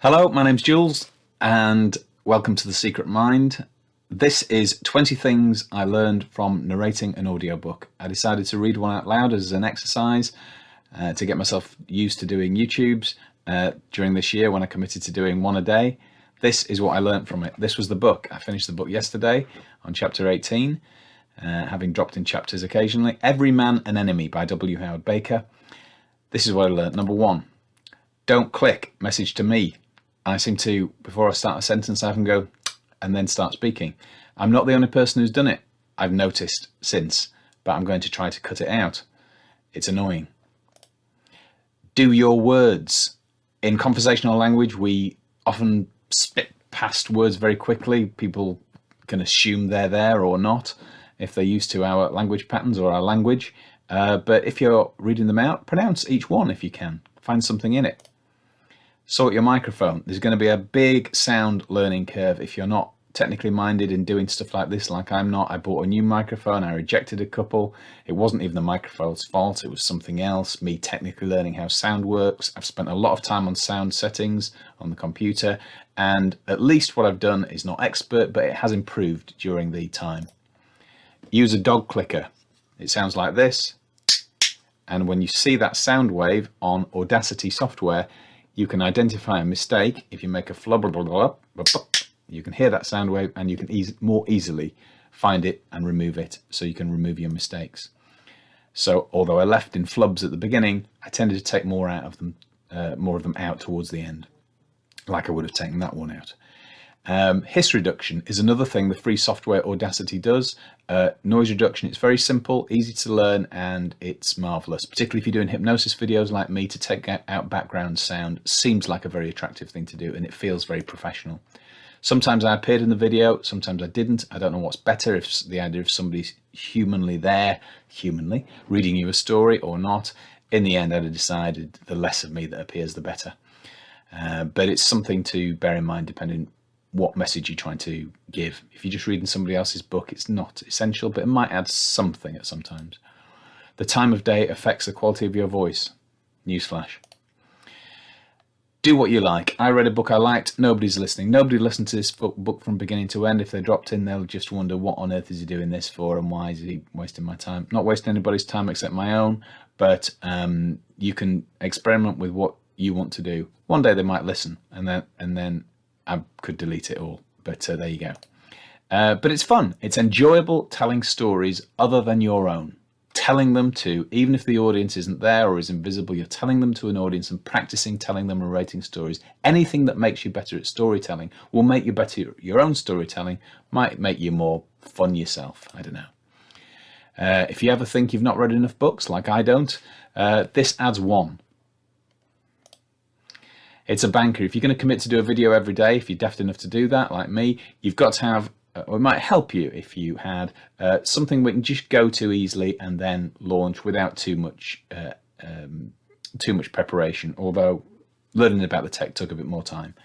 Hello, my name's Jules, and welcome to The Secret Mind. This is 20 things I learned from narrating an audiobook. I decided to read one out loud as an exercise to get myself used to doing YouTubes during this year when I committed to doing one a day. This is what I learned from it. This was the book. I finished the book yesterday on chapter 18, having dropped in chapters occasionally. Every Man an Enemy by W. Howard Baker. This is what I learned. Number one, don't click, message to me. I seem to, before I start a sentence, I often go and then start speaking. I'm not the only person who's done it, I've noticed since, but I'm going to try to cut it out. It's annoying. Do your words. In conversational language, we often spit past words very quickly. People can assume they're there or not if they're used to our language patterns or our language. But if you're reading them out, pronounce each one if you can. Find something in it. Sort your microphone. There's going to be a big sound learning curve if you're not technically minded in doing stuff like this, like I'm not. I bought a new microphone. I rejected a couple. It wasn't even the microphone's fault. It was something else. Me technically learning how sound works. I've spent a lot of time on sound settings on the computer, and at least what I've done is not expert, but it has improved during the time. Use a dog clicker. It sounds like this. And when you see that sound wave on Audacity software, you can identify a mistake. If you make a flub, you can hear that sound wave and you can more easily find it and remove it, so you can remove your mistakes. So although I left in flubs at the beginning, I tended to take more of them out towards the end, like I would have taken that one out. Hiss reduction is another thing the free software Audacity does. Noise reduction, it's very simple, easy to learn, and it's marvelous. Particularly if you're doing hypnosis videos like me, to take out background sound seems like a very attractive thing to do, and it feels very professional. Sometimes I appeared in the video, sometimes I didn't. I don't know what's better, if the idea of somebody's humanly reading you a story or not. In the end, I'd have decided the less of me that appears, the better. But it's something to bear in mind depending what message you're trying to give. If you're just reading somebody else's book, it's not essential, but it might add something at some times. The time of day affects the quality of your voice. Newsflash. Do what you like. I read a book I liked. Nobody's listening. Nobody listened to this book from beginning to end. If they dropped in, they'll just wonder, what on earth is he doing this for, and why is he wasting my time? Not wasting anybody's time except my own, but you can experiment with what you want to do. One day they might listen, and then I could delete it all, but there you go. But it's fun. It's enjoyable telling stories other than your own. Telling them to, even if the audience isn't there or is invisible, you're telling them to an audience and practicing telling them and rating stories. Anything that makes you better at storytelling will make you better at your own storytelling, might make you more fun yourself. I don't know. If you ever think you've not read enough books, like I don't, this adds one. It's a banker. If you're going to commit to do a video every day, if you're daft enough to do that, like me, you've got to have, or it might help you if you had something we can just go to easily and then launch without too much preparation. Although learning about the tech took a bit more time.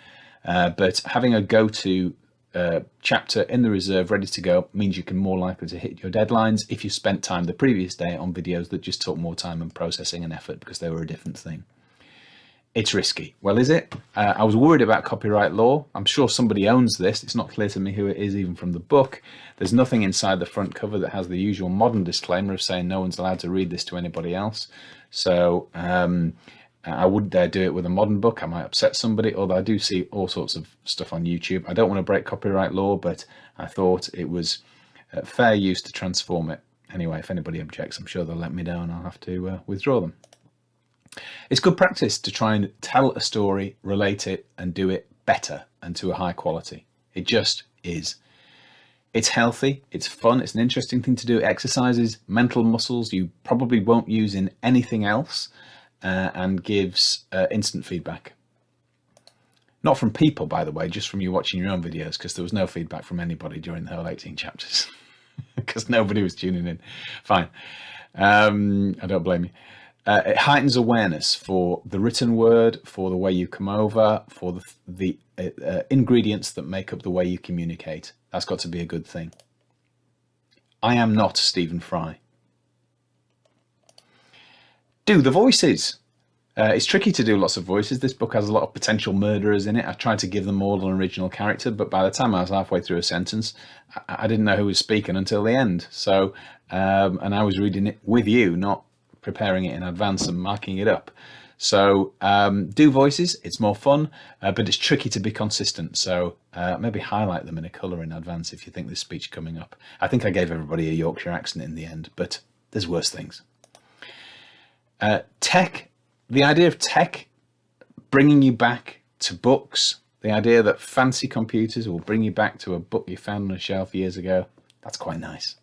But having a go-to chapter in the reserve ready to go means you can more likely to hit your deadlines if you spent time the previous day on videos that just took more time and processing and effort because they were a different thing. It's risky. Well, is it? I was worried about copyright law. I'm sure somebody owns this. It's not clear to me who it is, even from the book. There's nothing inside the front cover that has the usual modern disclaimer of saying no one's allowed to read this to anybody else. So I wouldn't dare do it with a modern book. I might upset somebody, although I do see all sorts of stuff on YouTube. I don't want to break copyright law, but I thought it was fair use to transform it. Anyway, if anybody objects, I'm sure they'll let me know and I'll have to withdraw them. It's good practice to try and tell a story, relate it, and do it better and to a high quality. It just is. It's healthy, it's fun, it's an interesting thing to do. It exercises mental muscles you probably won't use in anything else, and gives instant feedback. Not from people, by the way, just from you watching your own videos, because there was no feedback from anybody during the whole 18 chapters because nobody was tuning in. Fine. I don't blame you. It heightens awareness for the written word, for the way you come over, for the ingredients that make up the way you communicate. That's got to be a good thing. I am not Stephen Fry. Do the voices. It's tricky to do lots of voices. This book has a lot of potential murderers in it. I tried to give them all an original character, but by the time I was halfway through a sentence, I didn't know who was speaking until the end. So, and I was reading it with you, not preparing it in advance and marking it up. So do voices, it's more fun, but it's tricky to be consistent. So maybe highlight them in a colour in advance if you think there's speech coming up. I think I gave everybody a Yorkshire accent in the end, but there's worse things. Tech. The idea of tech bringing you back to books, the idea that fancy computers will bring you back to a book you found on a shelf years ago, that's quite nice.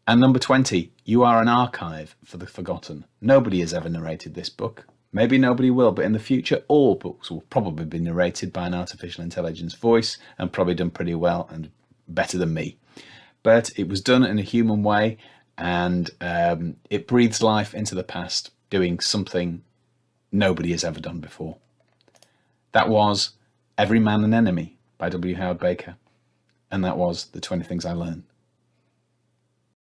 And number 20, you are an archive for the forgotten. Nobody has ever narrated this book. Maybe nobody will, but in the future, all books will probably be narrated by an artificial intelligence voice and probably done pretty well and better than me. But it was done in a human way, and it breathes life into the past, doing something nobody has ever done before. That was Every Man an Enemy by W. Howard Baker. And that was the 20 Things I Learned.